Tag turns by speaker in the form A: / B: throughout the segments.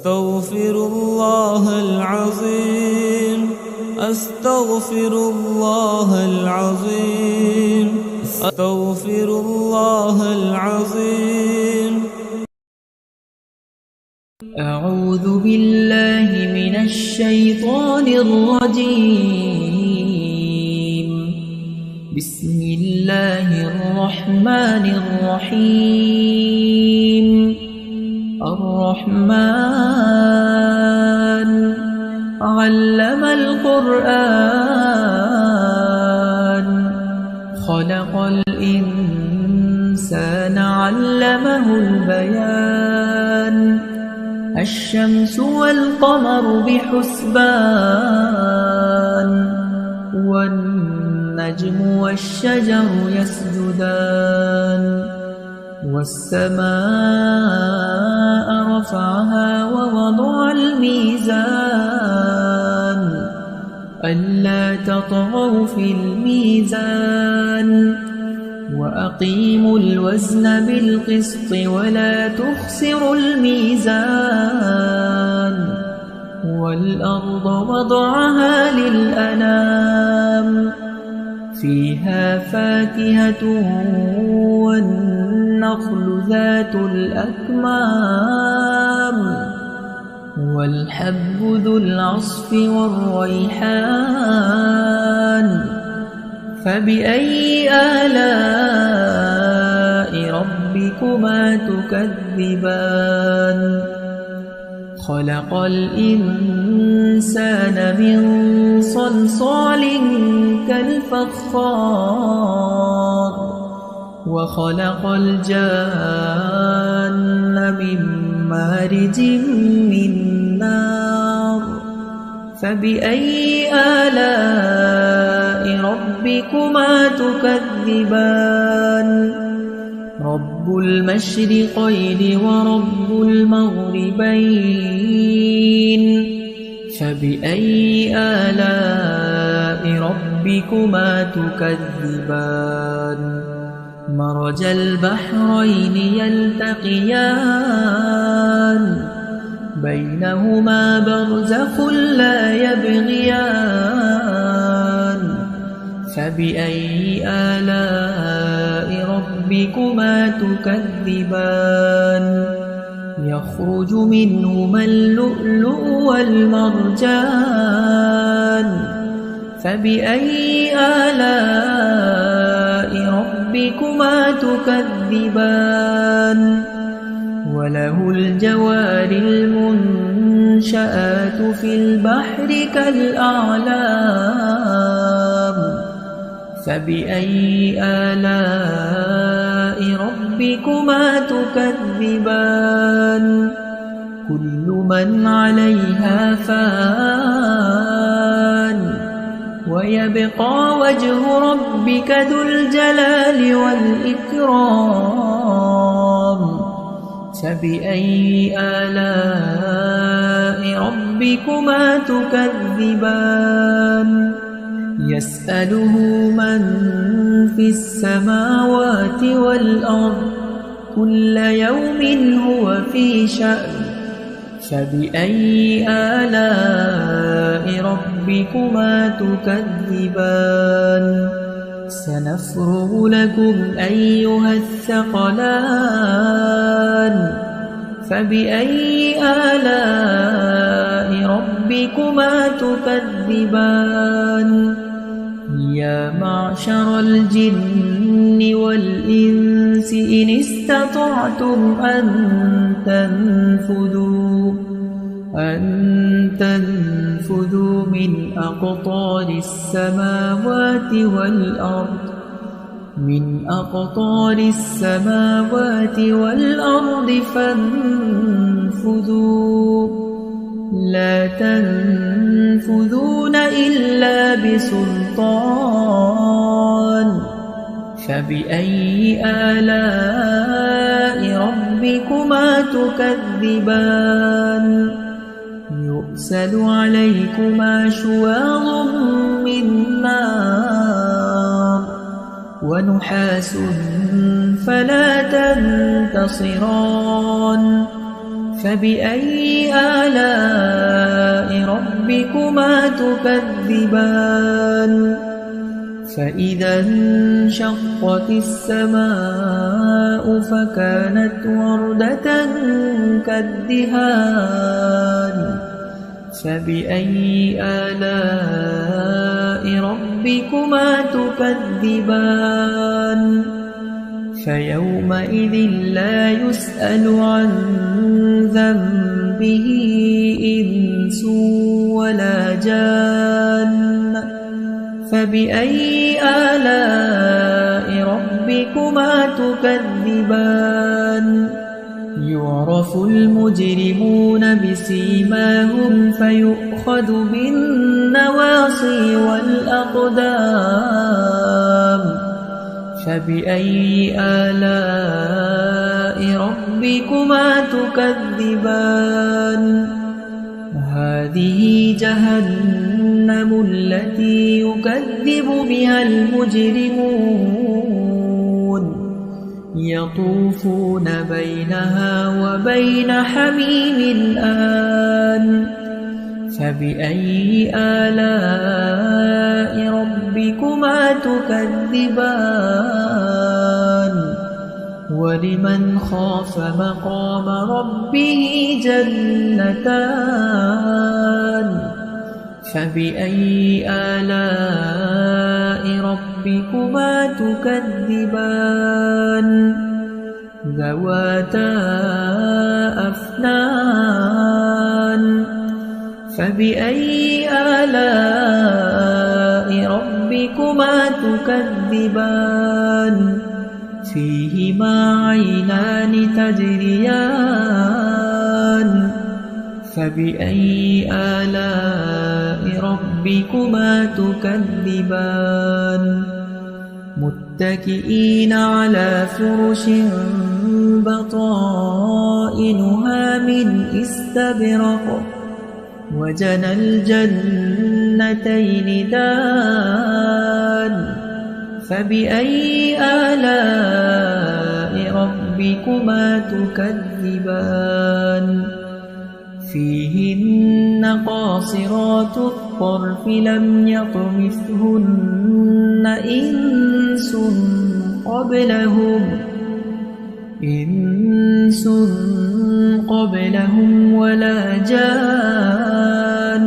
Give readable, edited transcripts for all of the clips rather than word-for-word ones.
A: أستغفر الله العظيم، أستغفر الله العظيم، أستغفر الله العظيم.
B: أعوذ بالله من الشيطان الرجيم. بسم الله الرحمن الرحيم. الرحمن علم القرآن، خلق الإنسان علمه البيان. الشمس والقمر بحسبان، والنجم والشجر يسجدان. والسماء رفعها ووضع الميزان، ألا تطغوا في الميزان. وأقيموا الوزن بالقسط ولا تخسروا الميزان. والأرض وضعها للأنام، فيها فاكهة والنخل ذات الأكمام، والحب ذو العصف والريحان. فبأي آلاء ربكما تكذبان؟ خلق الإنسان من صلصال كالفخار، وخلق الجان من مارج من نار. فبأي آلاء ربكما تكذبان؟ رب المشرقين ورب المغربين. فبأي آلاء ربكما تكذبان؟ مرج البحرين يلتقيان، بينهما برزخ لا يبغيان. فبأي آلاء ربكما تكذبان؟ يخرج منهما اللؤلؤ والمرجان. فبأي آلاء ربكما تكذبان؟ وله الجوار المنشآت في البحر كالأعلام. فبأي آلاء ربكما تكذبان؟ كل من عليها فان، ويبقى وجه ربك ذو الجلال والإكرام. فبأي آلاء ربكما تكذبان؟ يسأله من في السماوات والأرض، كل يوم هو في شأن. فبأي آلاء ربكما تكذبان؟ سنفرغ لكم أيها الثقلان. فبأي آلاء ربكما تكذبان؟ يا معشر الجن والإنس إن استطعتم أن تنفذوا من أقطار السماوات والأرض فانفذوا، لا تنفذون إلا بسلطان. فبأي آلاء ربكما تكذبان؟ يرسل عليكما شواظ من نار، ونحاس فلا تنتصران. فبأي آلاء ربكما تكذبان فإذا انشقت السماء فكانت وردة كالدهان فبأي آلاء ربكما تكذبان فيومئذ لا يسأل عن ذنبه إنس ولا جان فبأي آلاء ربكما تكذبان يعرف المجرمون بسيماهم فيؤخذ بالنواصي والأقدام فبأي آلاء ربكما تكذبان هذه جهنم التي يكذب بها المجرمون يطوفون بينها وبين حميم آن فبأي آلاء ربكما تكذبان ولمن خاف مقام ربه جنتان فبأي آلاء ربكما تكذبان ذواتا أفنان فبأي آلاء ربكما تكذبان فيهما عينان تجريان فبأي آلاء ربكما تكذبان متكئين على فرش بطائنها من استبرق وجنى الجنتين دان فبأي آلاء ربكما تكذبان فيهن قاصرات الطرف لم يطمثهن إنس قبلهم ولا جان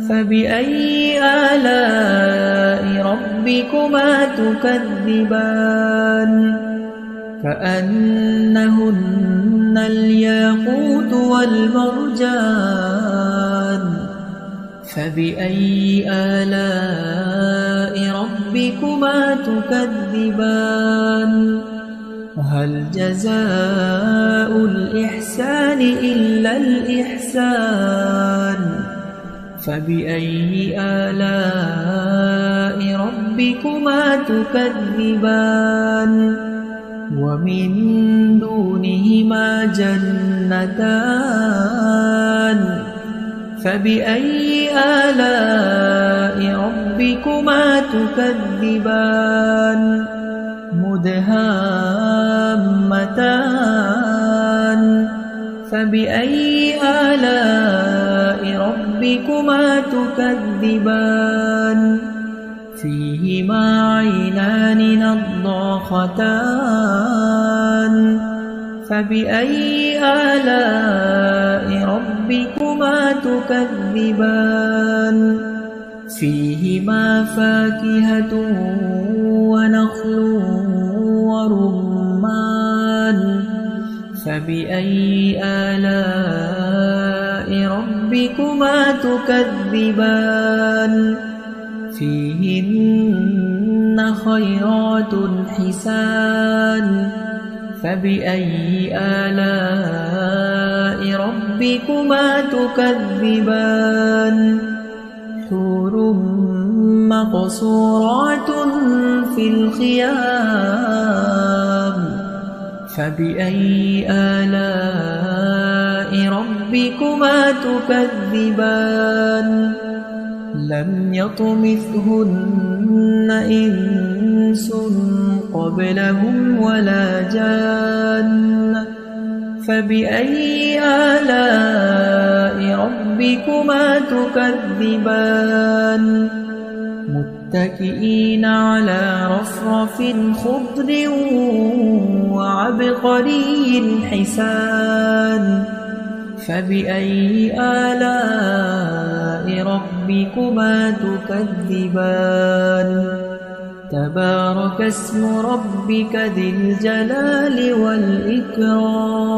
B: فبأي آلاء ربكما تكذبان كأنهن الياقوت والمرجان فبأي آلاء ربكما تكذبان هل جزاء الإحسان إلا الإحسان فبأي آلاء ربكما تكذبان ومن دونهما جنتان فبأي آلاء ربكما تكذبان مدهامتان فبأي آلاء ربكما تكذبان فيهما عينان نضاختان فبأي آلاء ربكما تكذبان فيهما فاكهة ونخل ورمان فبأي آلاء ربكما تكذبان فيهن خيرات حسان فبأي آلاء ربكما تكذبان حور مقصورات في الخيام فبأي آلاء ربكما تكذبان لم يطمثهن إنس قبلهم ولا جان فبأي آلاء ربكما تكذبان متكئين على رفرف خضر وعبقري حسان فبأي آلاء ربكما تكذبان تبارك اسم ربك ذي الجلال والإكرام